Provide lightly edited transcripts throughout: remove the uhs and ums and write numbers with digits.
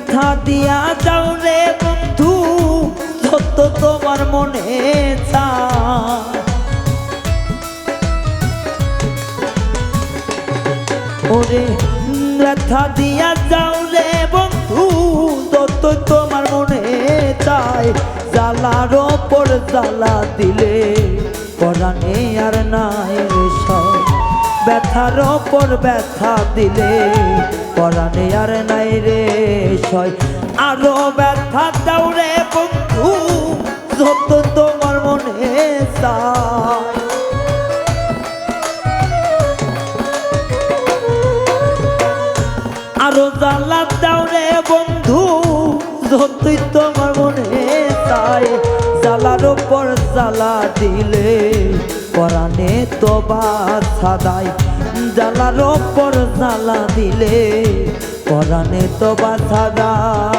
ব্যথা দিয়া যাও রে বন্ধু যত তোমার মনে চায়। ওরে ব্যথা দিয়া যাও রে বন্ধু যত তোমার মনে চায়। জ্বালার ওপর জ্বালা দিলে পরাণে আর নাই রে সয়। ব্যথার ওপর ব্যথা দিলে পরাণে আর নাই রে সয়। আরো ব্যথা দাও রে বন্ধু যত তোমার মনে চায়। আরো জ্বালা দাও রে বন্ধু যতই তোমার মনে চায়। জ্বালার ওপর জ্বালা দিলে পরাণে তো বাধা দেয়। জ্বালার ওপর জ্বালা দিলে পরাণে তো বাধা দেয়।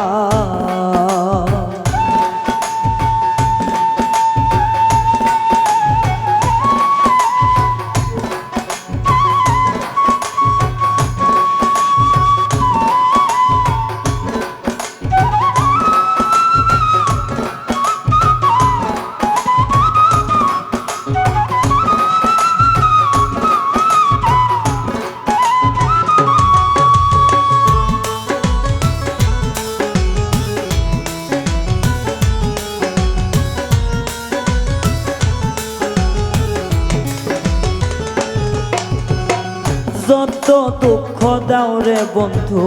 যত দুঃখ দাও রে বন্ধু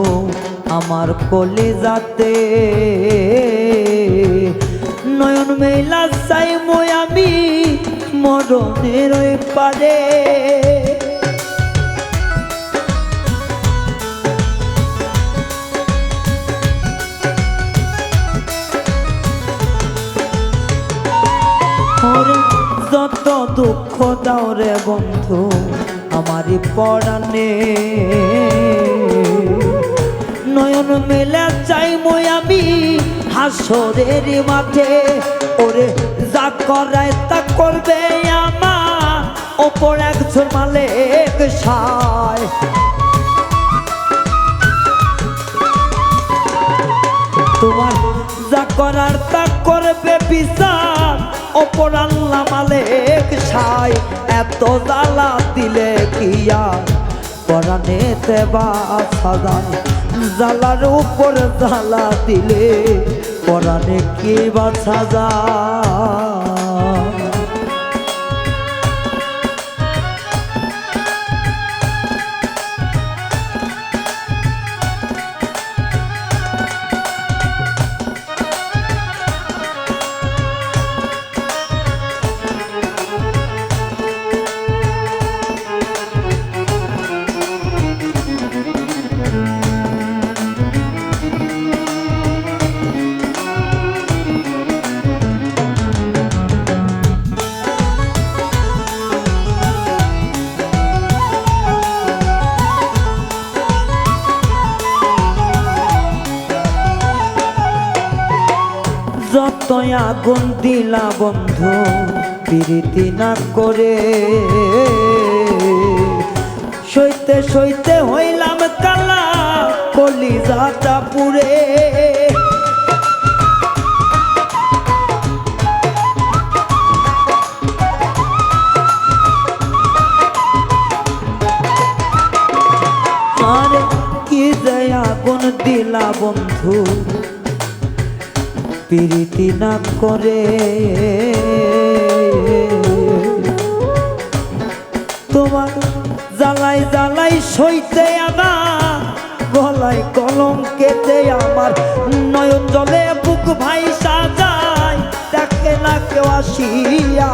আমার কলিজাতে। নয়ন মেলা চাই মই আমি মরণের ওই পারে। যত দুঃখ দাও রে বন্ধু আমারি পরাণে। নয়ন মেলা চাই মই আমি হাসরের মাঠে। ওরে যা করায় তা করবে আমার ওপর একজন মালিক সায়। তোমার যা করার তা করবে বিচার ওপর আল্লাহ মালিক সায়। এত জ্বালা দিলে কি আর পরাণেতে বাধা দেয়। জ্বালার উপর জ্বালা দিলে পরাণে কি বাধা যায়। যতই আগুন দিলা বন্ধু প্রীতি না করে। সইতে সইতে হইলাম কালা কলিজাটা পুড়ে। আরে কি যে আগুন দিলা বন্ধু প্রীতি না করে। তোমার জ্বালাই জ্বালাই সইতে আনা গলায় কলম কেটে আমার নয়ন জলে বুক ভাই সাজায় দেখে না কেউ আসিয়া।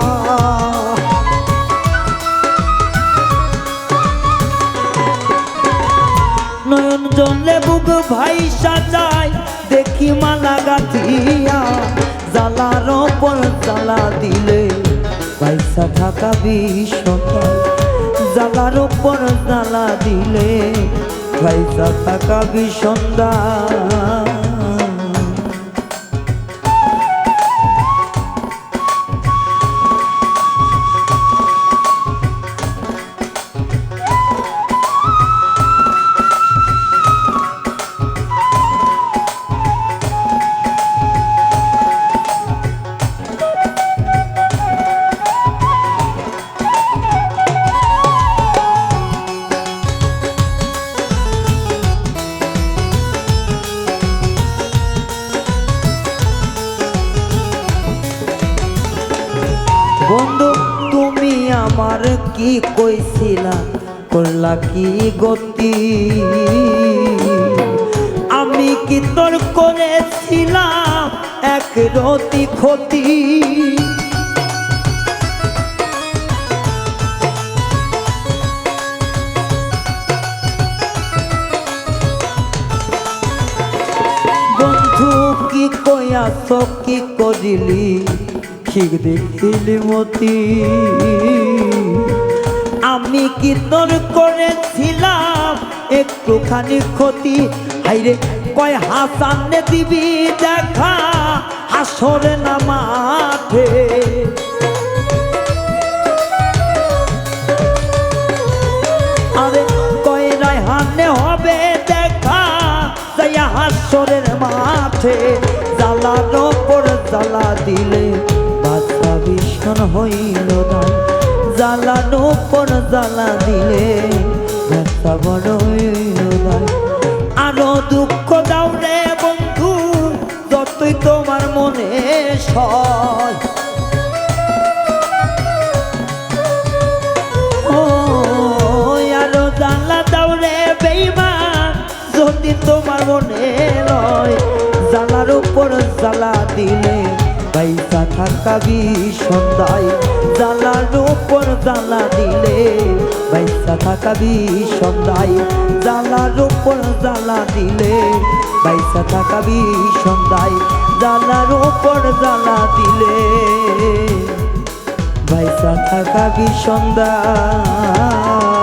নয়ন জলে বুক ভাই সাজায় দেখি মালা গাথিয়া। জ্বালার ওপর জ্বালা দিলে পয়সা থাকা বিষয়। জ্বালার ওপর জ্বালা দিলে পয়সা থাকা বিষন্দা। আমার কি কইছিলা করলা কি গতি আমি কি তোর করেছিলাম এক রতি ক্ষতি বন্ধু কি কইয়াছ কি করিলি ঠিক দেখিলি মতি আমি কি তোর করেছিলাম একটুখানি ক্ষতি হাইরে কয় হাসানে দিবি দেখা হাসরে না মাঠে আরে কয় রায়হানে হবে দেখা যাইয়া হাসরের মাঠে জ্বালার ওপর জ্বালা দিলে বাচ্চা ভীষণ হইল দায় জ্বালার ওপর জ্বালা দিলে বাচ্চা বড় হইল দায় আরো দুঃখ দাও রে বন্ধু যতই তোমার মনে সয় ও আরো জ্বালা দাও রে বেঈমান যদি তোমার মনে লয় জ্বালার উপর জ্বালা দিলে পয়সা থাকা ভীষণ দায় জ্বালার উপর জ্বালা দিলে পয়সা থাকা ভীষণ দায় জ্বালার উপর জ্বালা দিলে পয়সা থাকা ভীষণ দায় জ্বালার উপর জ্বালা দিলে পয়সা থাকা ভীষণ দায়